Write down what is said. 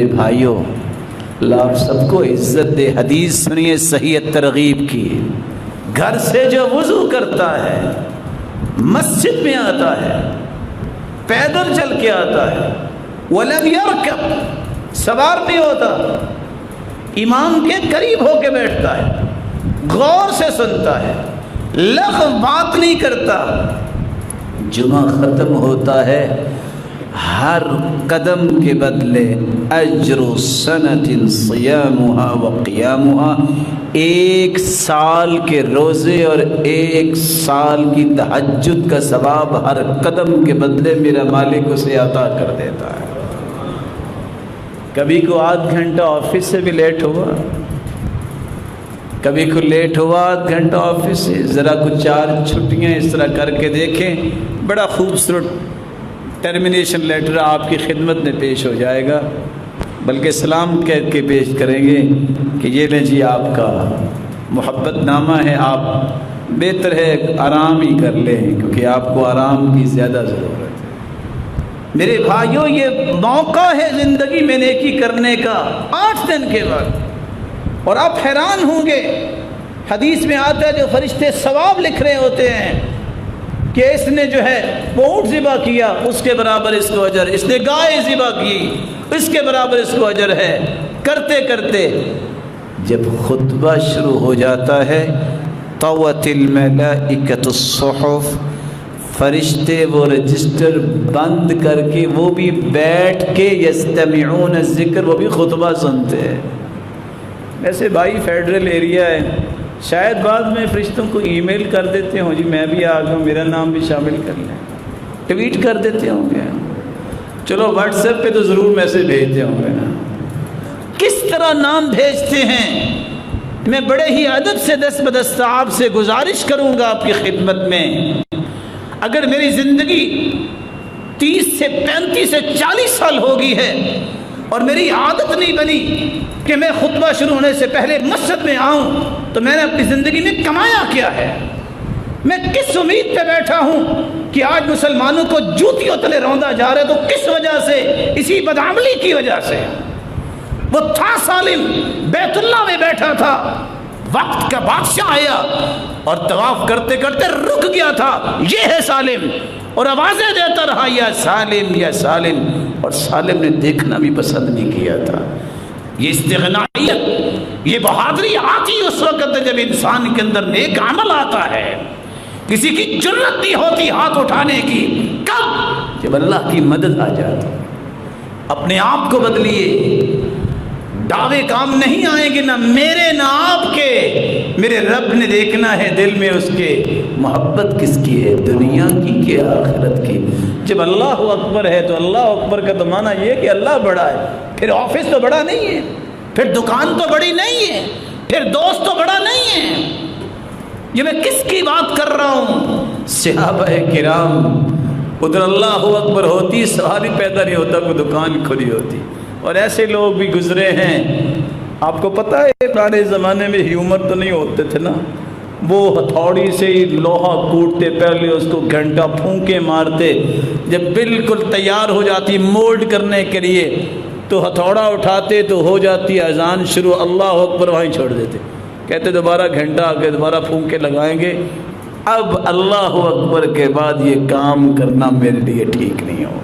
بھائیوں، اللہ آپ سب کو عزت دے۔ حدیث سنیے صحیح ترغیب کی، گھر سے جو وضو کرتا ہے، مسجد میں آتا ہے، پیدل چل کے آتا ہے، وَلَمْ يَرْكَبْ، سوار نہیں ہوتا، امام کے قریب ہو کے بیٹھتا ہے، غور سے سنتا ہے، لغو بات نہیں کرتا، جمعہ ختم ہوتا ہے، ہر قدم کے بدلے اجر سنت صیامها وقیامها، 1 سال کے روزے اور 1 سال کی تہجد کا ثواب ہر قدم کے بدلے میرا مالک اسے عطا کر دیتا ہے۔ کبھی کو آدھ گھنٹہ آفس سے بھی لیٹ ہوا، کبھی کو لیٹ ہوا آدھ گھنٹہ آفس سے، ذرا کچھ 4 چھٹیاں اس طرح کر کے دیکھیں، بڑا خوبصورت ٹرمینیشن لیٹر آپ کی خدمت میں پیش ہو جائے گا، بلکہ سلام کہہ کے پیش کریں گے کہ یہ لیں جی آپ کا محبت نامہ ہے، آپ بہتر ہے آرام ہی کر لیں کیونکہ آپ کو آرام کی زیادہ ضرورت ہے۔ میرے بھائیوں، یہ موقع ہے زندگی میں نیکی کرنے کا 8 دن کے بعد، اور آپ حیران ہوں گے، حدیث میں آتا ہے جو فرشتے ثواب لکھ رہے ہوتے ہیں کہ اس نے جو ہے اونٹ ذبح کیا اس کے برابر اس کو اجر، اس نے گائے ذبح کی اس کے برابر اس کو اجر ہے۔ کرتے کرتے جب خطبہ شروع ہو جاتا ہے، طوت الملائکۃ الصحف، فرشتے وہ رجسٹر بند کر کے وہ بھی بیٹھ کے یستمعون الذکر، وہ بھی خطبہ سنتے ہیں۔ ایسے بھائی فیڈرل ایریا ہے، شاید بعد میں فرشتوں کو ای میل کر دیتے ہوں، جی میں بھی آ گیا، میرا نام بھی شامل کر لیں، ٹویٹ کر دیتے ہوں گے، چلو واٹس ایپ پہ تو ضرور میسج بھیجتے ہوں گے نا۔ کس طرح نام بھیجتے ہیں؟ میں بڑے ہی ادب سے دست بدست آپ سے گزارش کروں گا آپ کی خدمت میں، اگر میری زندگی 30 سے 35 سے 40 سال ہو گئی ہے اور میری عادت نہیں بنی کہ میں خطبہ شروع ہونے سے پہلے مسجد میں آؤں، تو میں نے اپنی زندگی میں کمایا کیا ہے؟ میں کس امید پہ بیٹھا ہوں کہ آج مسلمانوں کو جوتیوں تلے روندا جا رہا ہے؟ تو کس وجہ سے؟ اسی بدعملی کی وجہ سے۔ وہ تھا سالم، بیت اللہ میں بیٹھا تھا، وقت کا بادشاہ آیا اور طواف کرتے کرتے رک گیا تھا، یہ ہے سالم، اور آوازیں دیتا رہا یا سالم یا سالم، اور سالم نے دیکھنا بھی پسند نہیں کیا تھا۔ یہ استغنائیت، یہ بہادری آتی اس وقت جب انسان کے اندر نیک عمل آتا ہے۔ کسی کی جرت نہیں ہوتی ہاتھ اٹھانے کی، کب؟ جب اللہ کی مدد آ جاتی۔ اپنے آپ کو بدلیے، دعوے کام نہیں آئیں گے، نہ میرے نہ آپ کے، میرے رب نے دیکھنا ہے دل میں اس کے محبت کس کی ہے، دنیا کی کہ آخرت کی۔ جب اللہ اکبر ہے تو اللہ اکبر کا تو معنی یہ کہ اللہ بڑا ہے، پھر آفس تو بڑا نہیں ہے، پھر دکان تو بڑی نہیں ہے، پھر دوست تو بڑا نہیں ہے۔ یہ میں کس کی بات کر رہا ہوں؟ صحابہ کرام، ادھر اللہ اکبر ہوتی سوال ہی پیدا نہیں ہوتا، کوئی دکان کھلی ہوتی، اور ایسے لوگ بھی گزرے ہیں۔ آپ کو پتہ ہے پرانے زمانے میں ہیومر تو نہیں ہوتے تھے نا، وہ ہتھوڑی سے ہی لوہا کوٹتے، پہلے اس کو گھنٹہ پھونکے مارتے، جب بالکل تیار ہو جاتی مولڈ کرنے کے لیے تو ہتھوڑا اٹھاتے تو ہو جاتی اذان شروع، اللہ اکبر وہیں چھوڑ دیتے، کہتے دوبارہ گھنٹہ آ کے دوبارہ پھونک کے لگائیں گے۔ اب اللہ اکبر کے بعد یہ کام کرنا میرے لیے ٹھیک نہیں ہو۔